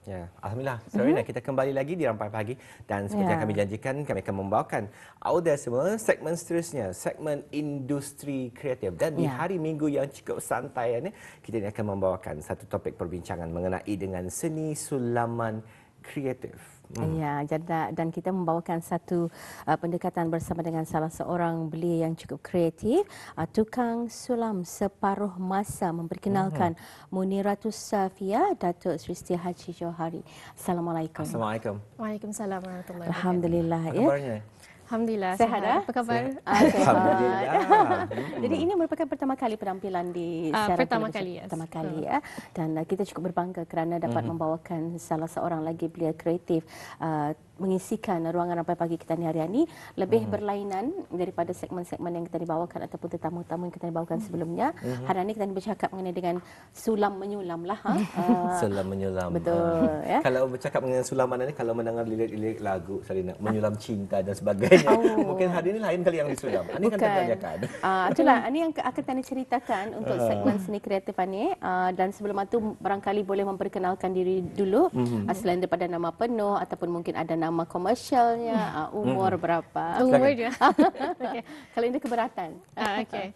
Ya, Alhamdulillah. Serena, kita kembali lagi di Rampai Pagi dan seperti yang kami janjikan, kami akan membawakan audio semua segmen seterusnya, segmen industri kreatif. Dan di hari Minggu yang cukup santai ini, kita akan membawakan satu topik perbincangan mengenai dengan seni sulaman kreatif. Ya, dan kita membawakan satu pendekatan bersama dengan salah seorang belia yang cukup kreatif, tukang sulam separuh masa, memperkenalkan Muniratus Safia, Datuk Seri Setia Haji Johari. Assalamualaikum. Assalamualaikum. Waalaikumsalam warahmatullahi wabarakatuh. Alhamdulillah. Apa kabarnya? Alhamdulillah. Sehat. Apa kabar? Alhamdulillah. Jadi ini merupakan pertama kali penampilan di siaran pertama televisi. kali, yes. Pertama kali ya. Dan kita cukup berbangga kerana dapat membawakan salah seorang lagi belia kreatif mengisikan ruangan Rampai Pagi kita ni hari ini lebih berlainan daripada segmen-segmen yang kita dibawakan ataupun tetamu-tetamu yang kita dibawakan sebelumnya. Hari ini kita bercakap mengenai dengan sulam menyulam lah. Sulam menyulam. Betul. Ya. Kalau bercakap mengenai sulaman ini, kalau mendengar lirik-lirik lagu Serena, menyulam cinta dan sebagainya, mungkin hari ini lain kali yang disulam. Ini kan tertanyakan. Itulah, ini yang akan Tani ceritakan untuk segmen seni kreatif ini. Dan sebelum itu barangkali boleh memperkenalkan diri dulu, selain daripada nama penuh ataupun mungkin ada nama komersialnya, umur berapa. Umur je. Okay. Kalau ini keberatan. Okey.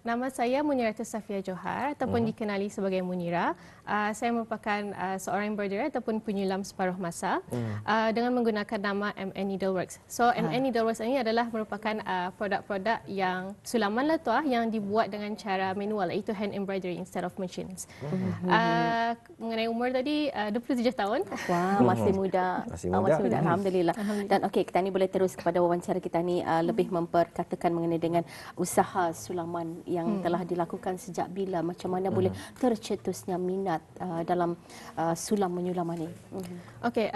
Nama saya Muniratus Safia Johar ataupun dikenali sebagai Munira. Saya merupakan seorang embroiderer ataupun penyulam separuh masa dengan menggunakan nama MN Needleworks. So MN Needleworks ini adalah merupakan produk-produk yang sulaman lah tuah yang dibuat dengan cara manual, iaitu hand embroidery instead of machines. Mengenai umur tadi 27 tahun. Wah, masih muda. Masih muda. Alhamdulillah. Dan okey, kita ni boleh terus kepada wawancara kita ni lebih memperkatakan mengenai dengan usaha sulaman yang telah dilakukan sejak bila, macam mana boleh tercetusnya minat dalam sulam menyulam ini. Okay,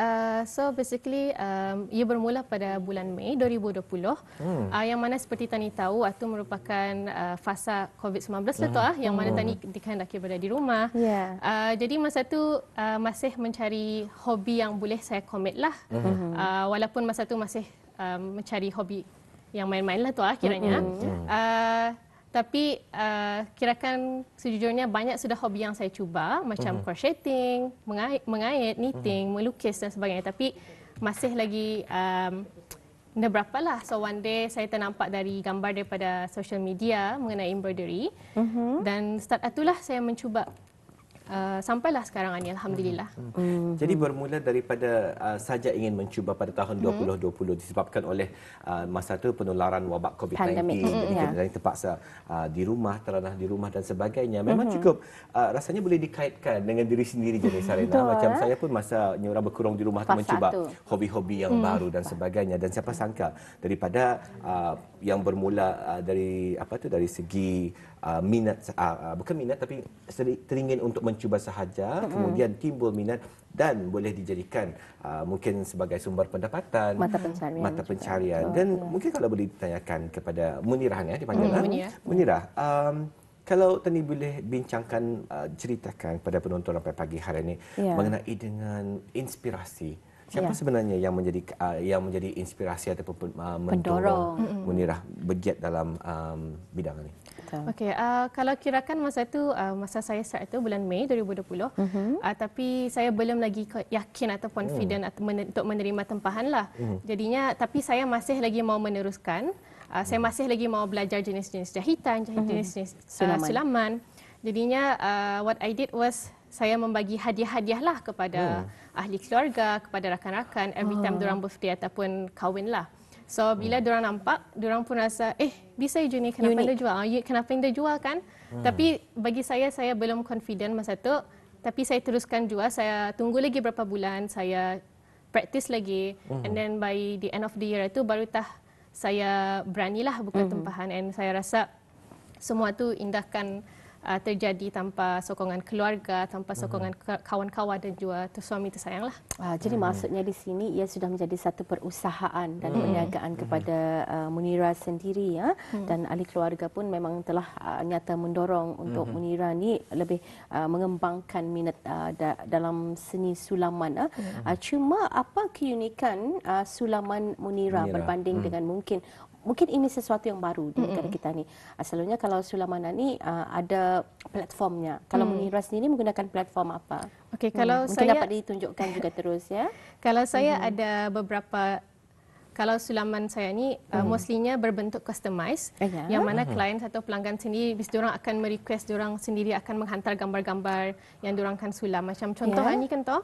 so basically ia bermula pada bulan Mei 2020 yang mana seperti Tani tahu itu merupakan fasa COVID-19 lah tu yang mana Tani dikehendaki berada di rumah. Jadi masa tu masih mencari hobi yang boleh saya komit lah. Walaupun masa tu masih mencari hobi yang main-main lah tu kiranya. Tapi kirakan sejujurnya banyak sudah hobi yang saya cuba macam crocheting, mengait, knitting, melukis dan sebagainya, tapi masih lagi berapa lah. So one day saya ternampak dari gambar daripada social media mengenai embroidery dan start itulah saya mencuba. Sampailah sekarang ini, Alhamdulillah. Jadi bermula daripada saja ingin mencuba pada tahun 2020 disebabkan oleh masa itu penularan wabak COVID-19. Jadi kita terpaksa di rumah, teranah di rumah dan sebagainya. Memang cukup rasanya boleh dikaitkan dengan diri sendiri jadi Sarina. Macam saya pun masa orang berkurung di rumah tu mencuba hobi-hobi yang baru dan sebagainya. Dan siapa sangka daripada yang bermula dari dari segi minat, bukan minat tapi teringin untuk mencuba sahaja, kemudian timbul minat dan boleh dijadikan mungkin sebagai sumber pendapatan, mata pencarian. Dan mungkin kalau boleh ditanyakan kepada Munirah dipanggil Munirah, kalau Tani boleh bincangkan, ceritakan kepada penonton Rampai Pagi hari ini mengenai dengan inspirasi. Siapa sebenarnya yang menjadi inspirasi ataupun mendorong Munirah bergiat dalam bidang ini? Okey, kalau kirakan masa itu masa saya start itu bulan Mei 2020, tapi saya belum lagi yakin atau confident untuk menerima tempahan lah. Jadinya, tapi saya masih lagi mau meneruskan. Saya masih lagi mau belajar jenis-jenis jahitan, jenis-jenis sulaman. Jadinya, what I did was saya membagi hadiah-hadiah lah kepada ahli keluarga, kepada rakan-rakan every time diorang birthday ataupun kahwin lah. So bila diorang nampak, diorang pun rasa, bisa je ni, kenapa anda jual? Kenapa anda jual kan? Tapi bagi saya belum confident masa tu. Tapi saya teruskan jual, saya tunggu lagi berapa bulan, saya practice lagi. And then by the end of the year itu baru saya beranilah buka tempahan. And saya rasa semua tu indahkan terjadi tanpa sokongan keluarga, tanpa sokongan kawan-kawan dan juga suami tersayang lah. Jadi maksudnya di sini ia sudah menjadi satu perusahaan dan perniagaan kepada Munira sendiri dan ahli keluarga pun memang telah nyata mendorong untuk Munira ni lebih mengembangkan minat dalam seni sulaman. Cuma apa keunikan sulaman Munira berbanding dengan mungkin mungkin ini sesuatu yang baru di negara kita ni. Selalunya kalau Sulaiman ni ada platformnya. Kalau Munirah sendiri menggunakan platform apa? Okey, kalau mungkin saya dapat ditunjukkan juga terus ya. Kalau saya ada beberapa, kalau sulaman saya ni mostlynya berbentuk customize, yang mana klien atau pelanggan sendiri, diorang akan merequest, diorang sendiri akan menghantar gambar-gambar yang diorang akan sulam. Macam contoh ni kan toh,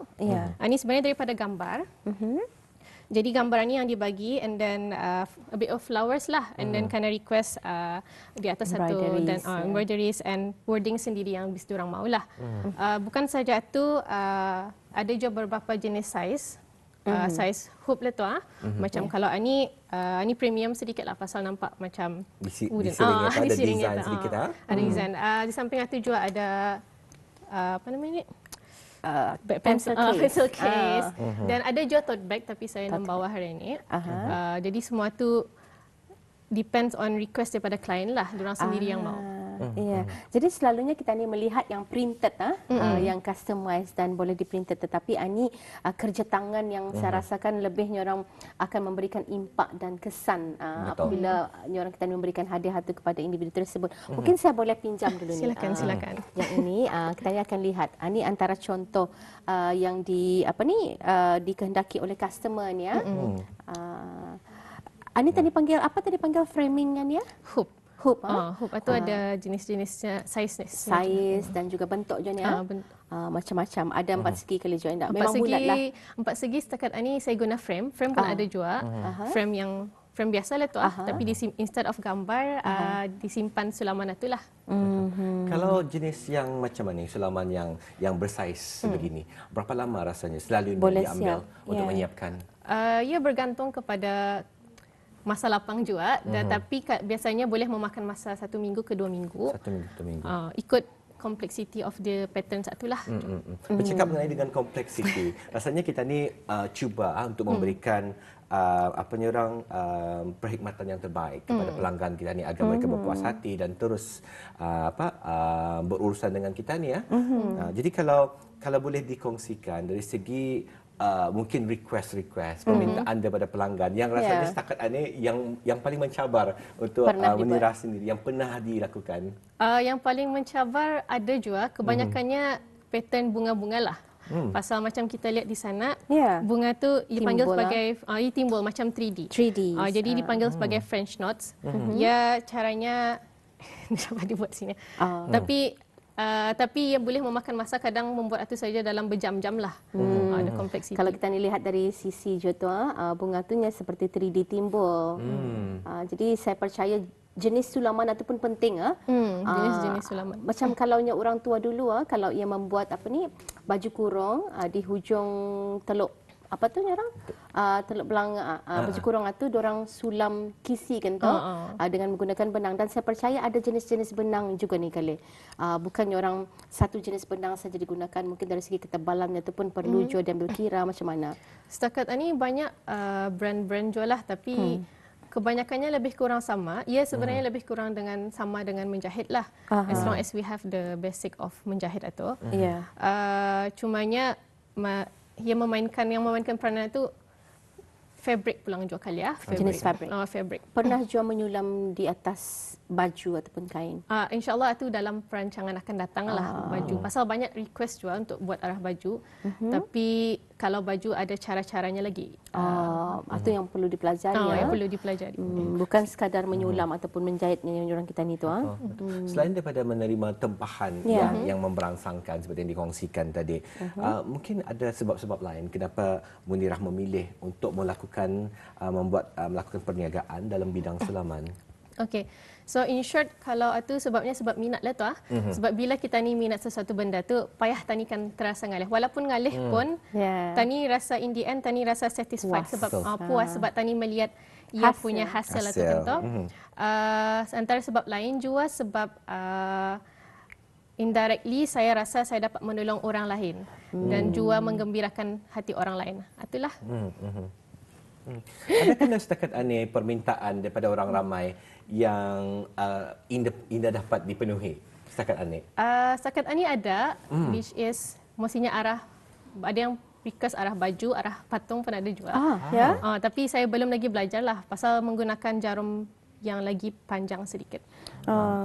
ini sebenarnya daripada gambar. Jadi gambar ni yang dibagi and then a bit of flowers lah and then kena request di atas satu dan embroideries and wording sendiri yang diorang maulah. Bukan saja itu, ada juga beberapa jenis size. Size hoop lah tu macam kalau ni premium sedikit lah pasal nampak macam di siringnya ada design sedikit ada design. Di samping itu juga ada apa namanya ni, pencil case dan ada juga tote bag tapi saya membawa hari ini. Jadi semua tu depends on request daripada klien lah, diorang sendiri yang mau. Ya. Jadi selalunya kita ni melihat yang printed yang customized dan boleh diprinted, tetapi ini kerja tangan yang saya rasakan lebihnya orang akan memberikan impak dan kesan apabila orang kita ni memberikan hadiah itu kepada individu tersebut. Mungkin saya boleh pinjam dulu ni. Silakan. Yang ini kita ni akan lihat. Ini antara contoh yang dikehendaki oleh customer ni ya. Ini tadi panggil apa, tadi panggil framingan ya? Hoop. Hoop itu ada jenis-jenisnya, size dan juga bentuk je ni. Macam-macam. Ada 4 segi kali juga enggak. Memang bulat lah. 4 segi setakat ini saya guna frame. Frame pun ada juga. Frame biasa lah tu tapi instead of gambar disimpan sulaman itulah. Kalau jenis yang macam mana, sulaman yang bersaiz sebegini, berapa lama rasanya selalu diambil untuk menyiapkan? Ia bergantung kepada masa lapang juga, tapi biasanya boleh memakan masa 1 minggu ke 2 minggu. 1 minggu ke 2 minggu. Ikut complexity of the patterns itulah. Bercakap mengenai dengan complexity, rasanya kita ni cuba untuk memberikan perkhidmatan yang terbaik kepada pelanggan kita ni agar mereka berpuas hati dan terus berurusan dengan kita ni ya. Jadi kalau boleh dikongsikan dari segi mungkin request permintaan daripada pelanggan yang rasanya setakat ini yang paling mencabar untuk Munirah sendiri yang pernah dilakukan. Yang paling mencabar ada juga, kebanyakannya pattern bunga-bunga lah. Pasal macam kita lihat di sana, bunga tu dipanggil sebagai timbul macam 3D. Jadi dipanggil sebagai French knots. Ya caranya dapat dibuat sini. Tapi yang boleh memakan masa kadang membuat itu saja dalam berjam-jam lah. Ada kompleksiti. Kalau kita ni lihat dari sisi jodoh, bunga tu seperti 3D timbul. Jadi saya percaya jenis sulaman itu pun penting. Jenis-jenis sulaman. Macam kalau orang tua dulu, kalau ia membuat baju kurung di hujung teluk. Apa tu orang? Teluk belang baju kurung itu diorang sulam kisi kan tu dengan menggunakan benang, dan saya percaya ada jenis-jenis benang juga ni kali. Bukannya orang satu jenis benang saja digunakan, mungkin dari segi ketebalannya tu pun perlu juga diambil kira macam mana. Setakat ini banyak brand-brand jual lah, tapi kebanyakannya lebih kurang sama. Ia sebenarnya lebih kurang sama dengan menjahit lah. As long as we have the basic of menjahit itu. Cumanya yang memainkan peranan itu fabric pulang juga kali ya. Jenis fabric. Fabric. Pernah juga menyulam di atas baju ataupun kain? InsyaAllah itu dalam perancangan akan datang lah baju. Pasal banyak request juga untuk buat arah baju. Tapi kalau baju ada cara-caranya lagi. Itu yang perlu dipelajari. Yang perlu dipelajari. Bukan sekadar menyulam ataupun menjahitnya yang orang kita ni tu. Selain daripada menerima tempahan yang memberangsangkan seperti yang dikongsikan tadi, mungkin ada sebab-sebab lain kenapa Munirah memilih untuk melakukan perniagaan dalam bidang sulaman. Okey. So in short, kalau itu sebabnya sebab minat lah tu. Sebab bila kita ni minat sesuatu benda tu, payah tani kan terasa ngalih. Walaupun ngalih pun, tani rasa in the end, tani rasa satisfied sebab puas sebab tani melihat ia punya hasil itu tentu. Antara sebab lain juga sebab indirectly saya rasa saya dapat menolong orang lain dan juga menggembirakan hati orang lain. Itulah. Adakah setakat ini permintaan daripada orang ramai yang Indah dapat dipenuhi setakat ini? Setakat ini ada, which is mestinya arah ada yang request arah baju, arah patung pun ada juga. Ya. Tapi saya belum lagi belajar lah pasal menggunakan jarum yang lagi panjang sedikit.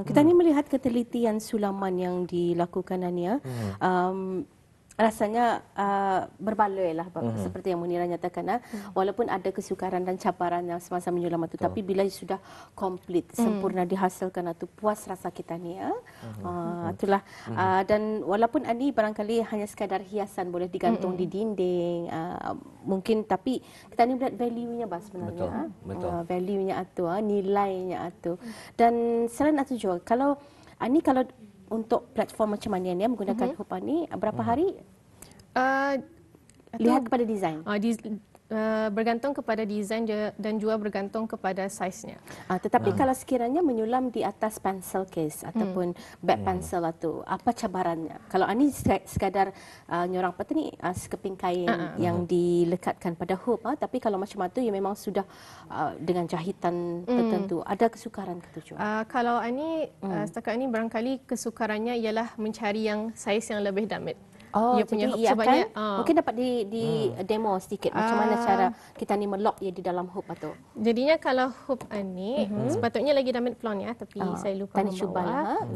Kita ni melihat ketelitian sulaman yang dilakukan Ania. Rasanya berbaloi lah seperti yang Munirah nyatakan. Walaupun ada kesukaran dan cabaran yang semasa menyulam itu, tapi bila sudah komplit, sempurna dihasilkan itu, puas rasa kita ni. Itulah. Dan walaupun ini barangkali hanya sekadar hiasan, boleh digantung di dinding, mungkin, tapi kita ni melihat value-nya sebenarnya. Betul. Value-nya itu, nilainya itu. Dan selain itu juga, kalau untuk platform macam mana ni menggunakan Hoop ni, berapa hari? Lihat kepada desain. Bergantung kepada desain dan juga bergantung kepada saiz-nya. Tetapi kalau sekiranya menyulam di atas pencil case ataupun back pencil itu, apa cabarannya? Kalau ini sekadar nyorang sekeping kain yang dilekatkan pada hoop, tapi kalau macam itu ya memang sudah dengan jahitan tertentu, ada kesukaran ke tujuan? Kalau ini setakat ini barangkali kesukarannya ialah mencari yang saiz yang lebih damit. Dia punya hoop sebanyak mungkin dapat di demo sedikit macam mana cara kita ni melock dia di dalam hoop tu. Jadinya kalau hoop ni sepatutnya lagi damit pelonnya, tapi saya lupa membawa.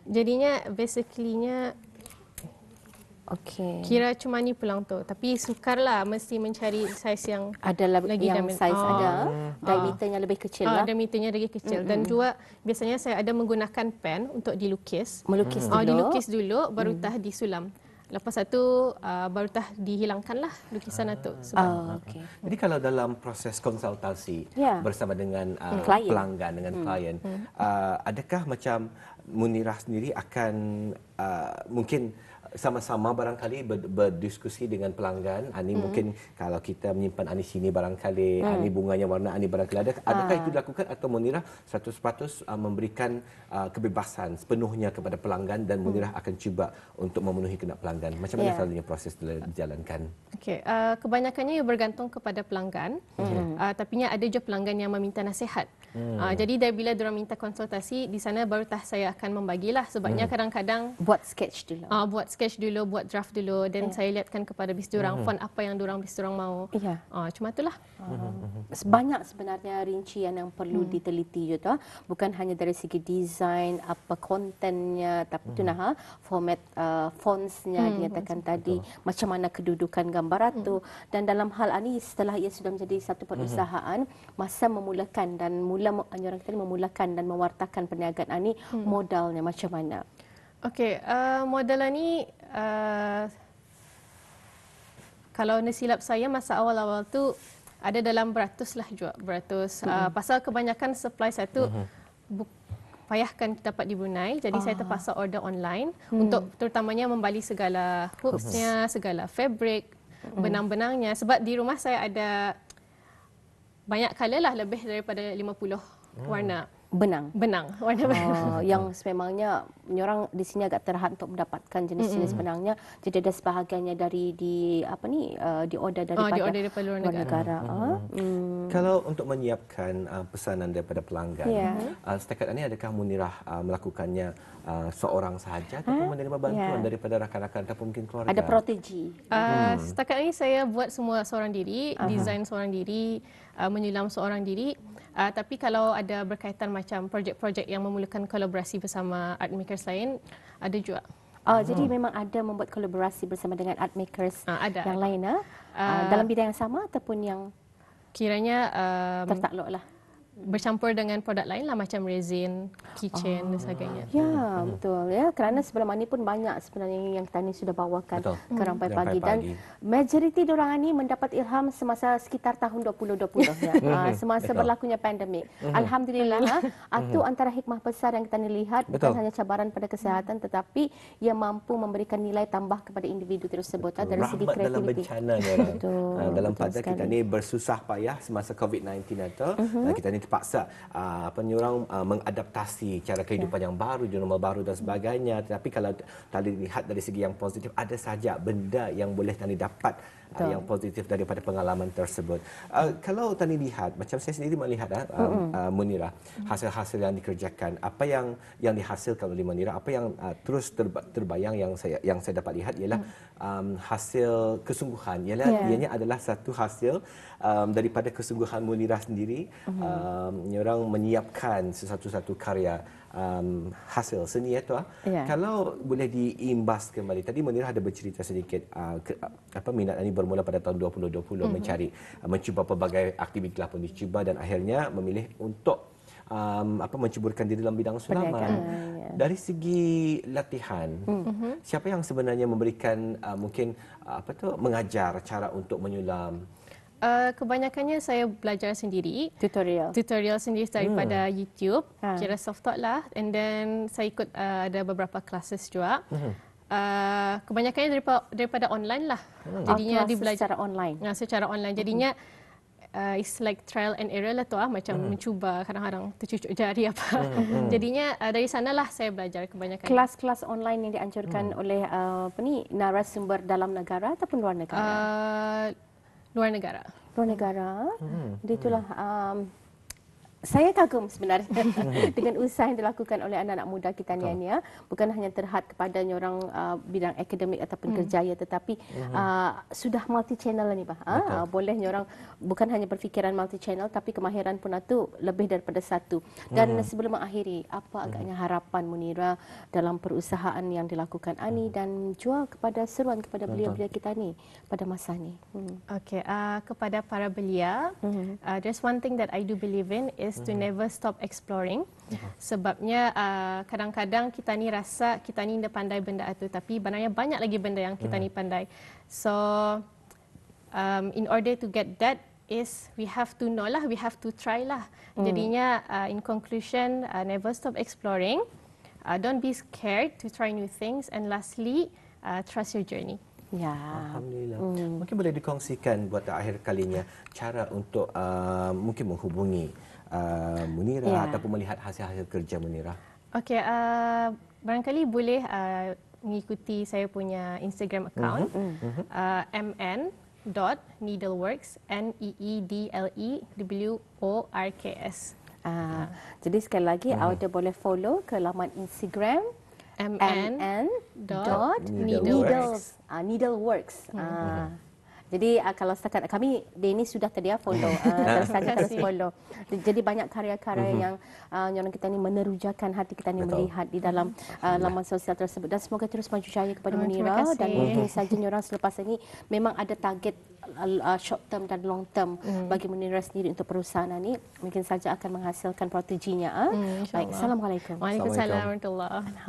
Jadinya basically-nya kira cuma ni pelang tu, tapi sukarlah mesti mencari saiz yang ada lagi yang saiz ada diameternya lebih kecil lah. Diameternya lagi kecil dan juga biasanya saya ada menggunakan pen untuk dilukis. Dilukis dulu baru tah disulam. Lepas itu baru tah dihilangkanlah lukisan itu. Jadi kalau dalam proses konsultasi bersama dengan pelanggan, dengan klien, adakah macam Munirah sendiri akan mungkin sama-sama barangkali berdiskusi dengan pelanggan. Ani mungkin kalau kita menyimpan ani sini barangkali ani bunganya warna ani barangkali adakah itu dilakukan atau Munirah 100% memberikan kebebasan sepenuhnya kepada pelanggan dan Munirah akan cuba untuk memenuhi kendak pelanggan. Macam mana selalunya proses dijalankan? Kebanyakannya bergantung kepada pelanggan. Tapinya ada juga pelanggan yang meminta nasihat. Jadi dari bila diorang minta konsultasi, di sana baru saya akan membagilah sebabnya kadang-kadang buat sketch dulu. Buat draft dulu dan saya lihatkan kepada bis diorang font apa yang diorang mau. Cuma itulah. Banyak sebenarnya rincian yang perlu diteliti juga. Bukan hanya dari segi desain, apa kontennya, tapi itu format fontsnya dinyatakan tadi, macam mana kedudukan gambar itu. Dan dalam hal ini setelah ia sudah menjadi satu perusahaan, masa memulakan dan orang kita memulakan dan mewartakan perniagaan ini, modalnya macam mana? Modal ni kalau silap saya masa awal-awal tu ada dalam beratus lah juga, beratus. Pasal kebanyakan supply saya tu payahkan dapat di Brunei, jadi saya terpaksa order online untuk terutamanya membali segala hoopsnya, segala fabric, benang-benangnya. Sebab di rumah saya ada banyak color lah, lebih daripada 50 warna. Benang warna benang. Yang sememangnya orang di sini agak terhad untuk mendapatkan jenis-jenis benangnya. Jadi ada sebahagiannya dari di order daripada luar negara. Kalau untuk menyiapkan pesanan daripada pelanggan, setakat ini adakah Munirah melakukannya seorang sahaja ataupun menerima bantuan daripada rakan-rakan ataupun mungkin keluarga? Ada protegi. Setakat ini saya buat semua seorang diri, desain seorang diri, menyulam seorang diri. Tapi kalau ada berkaitan macam projek-projek yang memerlukan kolaborasi bersama art makers lain, ada juga. Jadi memang ada membuat kolaborasi bersama dengan art makers yang lain dalam bidang yang sama ataupun yang kiranya tertakluk lah, bercampur dengan produk lain lah macam resin, keychain dan sebagainya. Ya, betul ya. Kerana sebelum ini pun banyak sebenarnya yang Tani sudah bawakan ke Rampai Pagi dan majoriti diorang ini mendapat ilham semasa sekitar tahun 2020 ya. Semasa berlakunya pandemik. Alhamdulillah, itu antara hikmah besar yang kita lihat, bukan hanya cabaran pada kesihatan tetapi ia mampu memberikan nilai tambah kepada individu tersebut dari segi kreativiti. Dalam bencana dalam pada kita ni bersusah payah semasa COVID-19 atau kita ni terpaksa orang mengadaptasi cara kehidupan yang baru, di normal baru dan sebagainya. Tetapi kalau tadi lihat dari segi yang positif, ada saja benda yang boleh tadi dapat yang positif daripada pengalaman tersebut. Kalau tadi lihat, macam saya sendiri melihat Munirah, hasil-hasil yang dikerjakan, apa yang dihasilkan oleh Munirah, apa yang terus terbayang yang saya dapat lihat ialah hasil kesungguhan. Ianya adalah satu hasil daripada kesungguhan Munirah sendiri. Orang menyiapkan sesuatu karya hasil seni itu. Kalau boleh diimbas kembali, tadi Munirah ada bercerita sedikit minat ini bermula pada tahun 2020 mencuba pelbagai aktiviti pun dicuba dan akhirnya memilih untuk menceburkan diri dalam bidang sulaman. Dari segi latihan, siapa yang sebenarnya memberikan mengajar cara untuk menyulam? Kebanyakannya saya belajar sendiri. Tutorial sendiri daripada YouTube, kira self-taught lah. And then saya ikut ada beberapa classes juga. Kebanyakannya daripada online lah. Jadinya dia belajar secara online. Secara online. Jadinya it's like trial and error lah tu macam mencuba kadang-kadang tercucuk jari apa. Jadinya dari sanalah saya belajar kebanyakan. Kelas-kelas online yang dianjurkan oleh narasumber dalam negara ataupun luar negara? Luar negara. Luar negara. Jadi itulah saya kagum sebenarnya dengan usaha yang dilakukan oleh anak-anak muda kita ni ya. Bukan hanya terhad kepada orang bidang akademik ataupun kerjaya, tetapi sudah multi channel ni boleh orang bukan hanya berfikiran multi channel, tapi kemahiran pun itu lebih daripada satu. Dan sebelum mengakhiri, apa agaknya harapan Munirah dalam perusahaan yang dilakukan Ani dan juga kepada seruan kepada belia-belia kita ni pada masa ni? Okay, kepada para belia, there's one thing that I do believe in is to never stop exploring. Sebabnya kadang-kadang kita ni rasa kita ni dah pandai benda itu, tapi sebenarnya banyak lagi benda yang kita ni pandai. So in order to get that is we have to know lah, we have to try lah. Jadinya in conclusion, never stop exploring. Don't be scared to try new things, and lastly, trust your journey. Ya. Alhamdulillah. Mungkin boleh dikongsikan buat akhir kalinya cara untuk mungkin menghubungi Munirah ataupun melihat hasil-hasil kerja Munirah. Okey, barangkali boleh mengikuti saya punya Instagram account mn.needleworks needleworks. Jadi sekali lagi audio boleh follow ke laman Instagram mn.needleworks. Jadi kalau setakat kami Denny sudah tadi follow, setakat terus follow. Jadi banyak karya-karya yang orang kita ni menerujakan hati kita ni melihat di dalam laman sosial tersebut. Dan semoga terus maju jaya kepada Munirah, dan mungkin saja orang selepas ini memang ada target short term dan long term bagi Munirah sendiri untuk perusahaan ini, mungkin saja akan menghasilkan proteginya. Baik, Assalamualaikum. Waalaikumsalam warahmatullahi wabarakatuh.